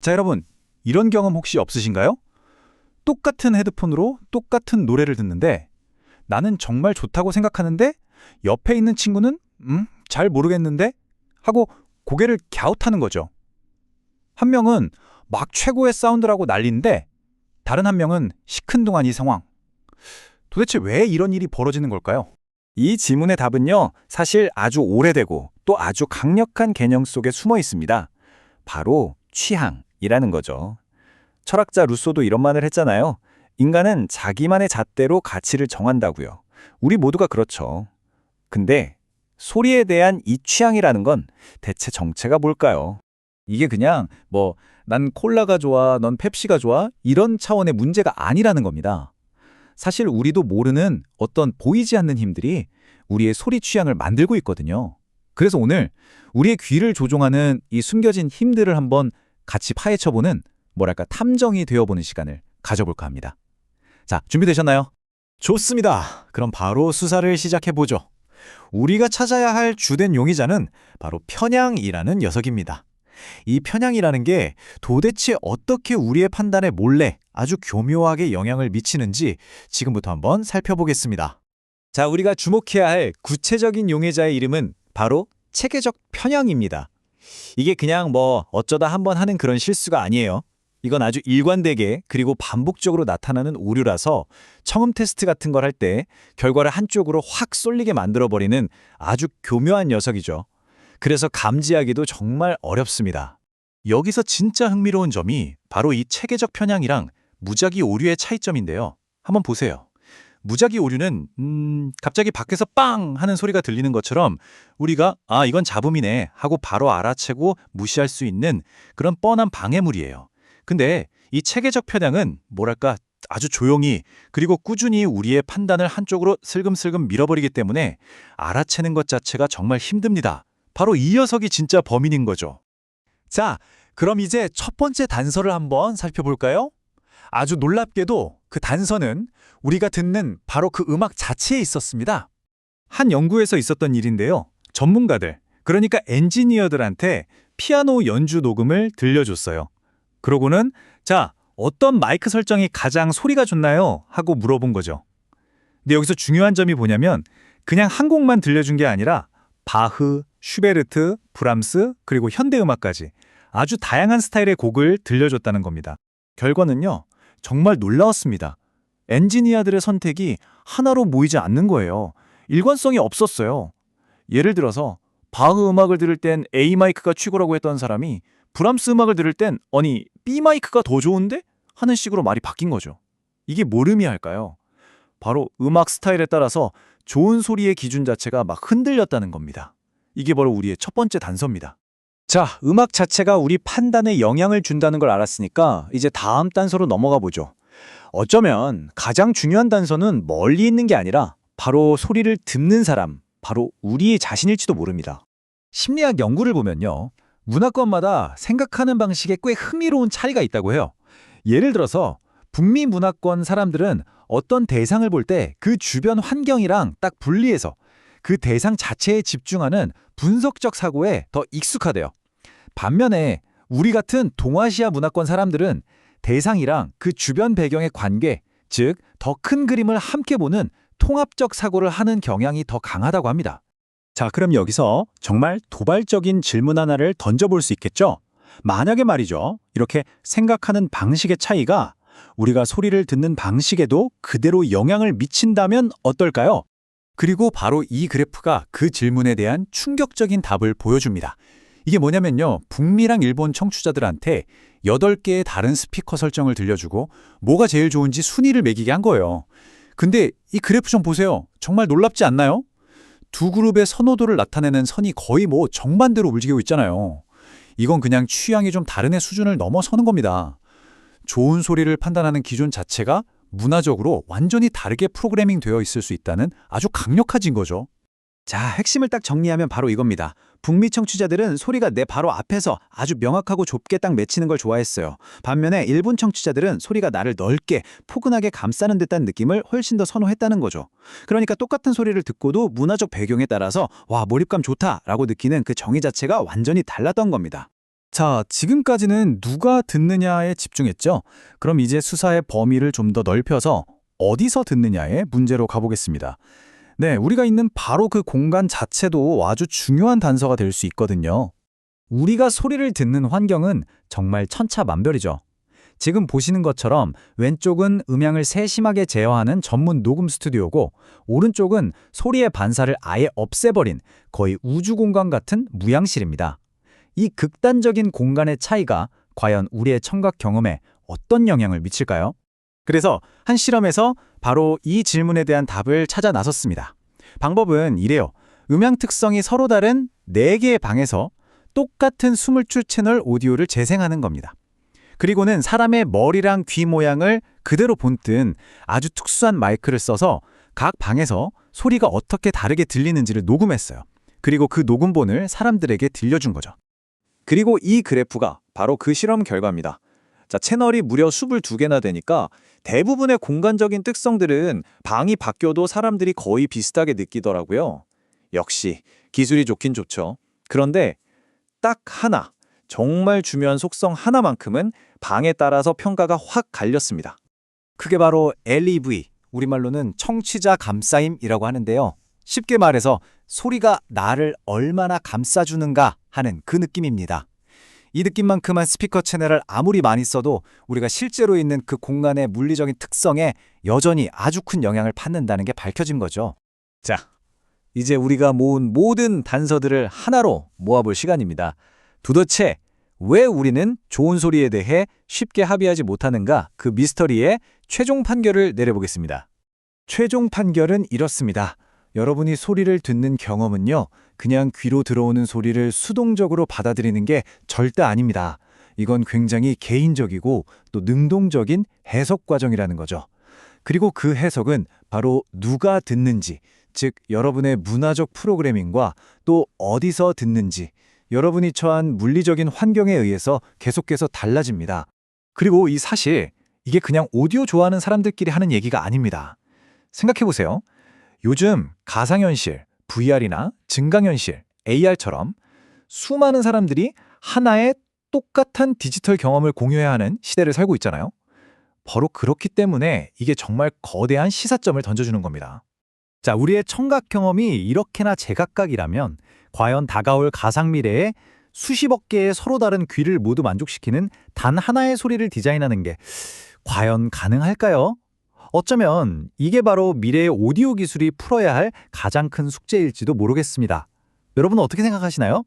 자, 여러분, 이런 경험 혹시 없으신가요? 똑같은 헤드폰으로 똑같은 노래를 듣는데 나는 정말 좋다고 생각하는데 옆에 있는 친구는 잘 모르겠는데 하고 고개를 갸웃하는 거죠. 한 명은 막 최고의 사운드라고 난리인데 다른 한 명은 시큰둥한 이 상황. 도대체 왜 이런 일이 벌어지는 걸까요? 이 질문의 답은요, 사실 아주 오래되고 또 아주 강력한 개념 속에 숨어 있습니다. 바로 취향이라는 거죠. 철학자 루소도 이런 말을 했잖아요. 인간은 자기만의 잣대로 가치를 정한다고요. 우리 모두가 그렇죠. 근데 소리에 대한 이 취향이라는 건 대체 정체가 뭘까요? 이게 그냥 난 콜라가 좋아, 넌 펩시가 좋아 이런 차원의 문제가 아니라는 겁니다. 사실 우리도 모르는 어떤 보이지 않는 힘들이 우리의 소리 취향을 만들고 있거든요. 그래서 오늘 우리의 귀를 조종하는 이 숨겨진 힘들을 한번 같이 파헤쳐보는 탐정이 되어보는 시간을 가져볼까 합니다. 자, 준비되셨나요? 좋습니다. 그럼 바로 수사를 시작해보죠. 우리가 찾아야 할 주된 용의자는 바로 편향이라는 녀석입니다. 이 편향이라는 게 도대체 어떻게 우리의 판단에 몰래 아주 교묘하게 영향을 미치는지 지금부터 한번 살펴보겠습니다. 자, 우리가 주목해야 할 구체적인 용의자의 이름은 바로 체계적 편향입니다. 이게 그냥 어쩌다 한번 하는 그런 실수가 아니에요. 이건 아주 일관되게 그리고 반복적으로 나타나는 오류라서 청음 테스트 같은 걸 할 때 결과를 한쪽으로 확 쏠리게 만들어버리는 아주 교묘한 녀석이죠. 그래서 감지하기도 정말 어렵습니다. 여기서 진짜 흥미로운 점이 바로 이 체계적 편향이랑 무작위 오류의 차이점인데요. 한번 보세요. 무작위 오류는 갑자기 밖에서 빵 하는 소리가 들리는 것처럼 우리가 이건 잡음이네 하고 바로 알아채고 무시할 수 있는 그런 뻔한 방해물이에요. 근데 이 체계적 편향은 아주 조용히 그리고 꾸준히 우리의 판단을 한쪽으로 슬금슬금 밀어버리기 때문에 알아채는 것 자체가 정말 힘듭니다. 바로 이 녀석이 진짜 범인인 거죠. 자, 그럼 이제 첫 번째 단서를 한번 살펴볼까요? 아주 놀랍게도 그 단서는 우리가 듣는 바로 그 음악 자체에 있었습니다. 한 연구에서 있었던 일인데요. 전문가들, 그러니까 엔지니어들한테 피아노 연주 녹음을 들려줬어요. 그러고는 자, 어떤 마이크 설정이 가장 소리가 좋나요? 하고 물어본 거죠. 근데 여기서 중요한 점이 뭐냐면 그냥 한 곡만 들려준 게 아니라 바흐, 슈베르트, 브람스, 그리고 현대음악까지 아주 다양한 스타일의 곡을 들려줬다는 겁니다. 결과는요, 정말 놀라웠습니다. 엔지니어들의 선택이 하나로 모이지 않는 거예요. 일관성이 없었어요. 예를 들어서 바흐 음악을 들을 땐 A 마이크가 최고라고 했던 사람이 브람스 음악을 들을 땐 B 마이크가 더 좋은데? 하는 식으로 말이 바뀐 거죠. 이게 뭘 의미할까요? 바로 음악 스타일에 따라서 좋은 소리의 기준 자체가 막 흔들렸다는 겁니다. 이게 바로 우리의 첫 번째 단서입니다. 자, 음악 자체가 우리 판단에 영향을 준다는 걸 알았으니까 이제 다음 단서로 넘어가 보죠. 어쩌면 가장 중요한 단서는 멀리 있는 게 아니라 바로 소리를 듣는 사람, 바로 우리 자신일지도 모릅니다. 심리학 연구를 보면요. 문화권마다 생각하는 방식에 꽤 흥미로운 차이가 있다고 해요. 예를 들어서 북미 문화권 사람들은 어떤 대상을 볼 때 그 주변 환경이랑 딱 분리해서 그 대상 자체에 집중하는 분석적 사고에 더 익숙하대요. 반면에 우리 같은 동아시아 문화권 사람들은 대상이랑 그 주변 배경의 관계, 즉 더 큰 그림을 함께 보는 통합적 사고를 하는 경향이 더 강하다고 합니다. 자, 그럼 여기서 정말 도발적인 질문 하나를 던져볼 수 있겠죠? 만약에 말이죠, 이렇게 생각하는 방식의 차이가 우리가 소리를 듣는 방식에도 그대로 영향을 미친다면 어떨까요? 그리고 바로 이 그래프가 그 질문에 대한 충격적인 답을 보여줍니다. 이게 뭐냐면요. 북미랑 일본 청취자들한테 8개의 다른 스피커 설정을 들려주고 뭐가 제일 좋은지 순위를 매기게 한 거예요. 근데 이 그래프 좀 보세요. 정말 놀랍지 않나요? 두 그룹의 선호도를 나타내는 선이 거의 정반대로 움직이고 있잖아요. 이건 그냥 취향이 좀 다른 애 수준을 넘어서는 겁니다. 좋은 소리를 판단하는 기준 자체가 문화적으로 완전히 다르게 프로그래밍 되어 있을 수 있다는 아주 강력한 증거죠. 자, 핵심을 딱 정리하면 바로 이겁니다. 북미 청취자들은 소리가 내 바로 앞에서 아주 명확하고 좁게 딱 맺히는 걸 좋아했어요. 반면에 일본 청취자들은 소리가 나를 넓게 포근하게 감싸는 듯한 느낌을 훨씬 더 선호했다는 거죠. 그러니까 똑같은 소리를 듣고도 문화적 배경에 따라서 와, 몰입감 좋다라고 느끼는 그 정의 자체가 완전히 달랐던 겁니다. 자, 지금까지는 누가 듣느냐에 집중했죠? 그럼 이제 수사의 범위를 좀 더 넓혀서 어디서 듣느냐의 문제로 가보겠습니다. 네, 우리가 있는 바로 그 공간 자체도 아주 중요한 단서가 될 수 있거든요. 우리가 소리를 듣는 환경은 정말 천차만별이죠. 지금 보시는 것처럼 왼쪽은 음향을 세심하게 제어하는 전문 녹음 스튜디오고 오른쪽은 소리의 반사를 아예 없애버린 거의 우주공간 같은 무향실입니다. 이 극단적인 공간의 차이가 과연 우리의 청각 경험에 어떤 영향을 미칠까요? 그래서 한 실험에서 바로 이 질문에 대한 답을 찾아 나섰습니다. 방법은 이래요. 음향 특성이 서로 다른 4개의 방에서 똑같은 22 채널 오디오를 재생하는 겁니다. 그리고는 사람의 머리랑 귀 모양을 그대로 본뜬 아주 특수한 마이크를 써서 각 방에서 소리가 어떻게 다르게 들리는지를 녹음했어요. 그리고 그 녹음본을 사람들에게 들려준 거죠. 그리고 이 그래프가 바로 그 실험 결과입니다. 자, 채널이 무려 22개나 되니까 대부분의 공간적인 특성들은 방이 바뀌어도 사람들이 거의 비슷하게 느끼더라고요. 역시 기술이 좋긴 좋죠. 그런데 딱 하나, 정말 중요한 속성 하나만큼은 방에 따라서 평가가 확 갈렸습니다. 그게 바로 LEV, 우리말로는 청취자 감싸임이라고 하는데요. 쉽게 말해서 소리가 나를 얼마나 감싸주는가 하는 그 느낌입니다. 이 느낌만큼은 스피커 채널을 아무리 많이 써도 우리가 실제로 있는 그 공간의 물리적인 특성에 여전히 아주 큰 영향을 받는다는 게 밝혀진 거죠. 자, 이제 우리가 모은 모든 단서들을 하나로 모아볼 시간입니다. 도대체 왜 우리는 좋은 소리에 대해 쉽게 합의하지 못하는가? 그 미스터리의 최종 판결을 내려보겠습니다. 최종 판결은 이렇습니다. 여러분이 소리를 듣는 경험은요, 그냥 귀로 들어오는 소리를 수동적으로 받아들이는 게 절대 아닙니다. 이건 굉장히 개인적이고 또 능동적인 해석 과정이라는 거죠. 그리고 그 해석은 바로 누가 듣는지, 즉 여러분의 문화적 프로그래밍과 또 어디서 듣는지, 여러분이 처한 물리적인 환경에 의해서 계속해서 달라집니다. 그리고 이 사실, 이게 그냥 오디오 좋아하는 사람들끼리 하는 얘기가 아닙니다. 생각해보세요. 요즘 가상현실, VR이나 증강현실, AR처럼 수많은 사람들이 하나의 똑같은 디지털 경험을 공유해야 하는 시대를 살고 있잖아요. 바로 그렇기 때문에 이게 정말 거대한 시사점을 던져주는 겁니다. 자, 우리의 청각 경험이 이렇게나 제각각이라면 과연 다가올 가상 미래에 수십억 개의 서로 다른 귀를 모두 만족시키는 단 하나의 소리를 디자인하는 게 과연 가능할까요? 어쩌면 이게 바로 미래의 오디오 기술이 풀어야 할 가장 큰 숙제일지도 모르겠습니다. 여러분은 어떻게 생각하시나요?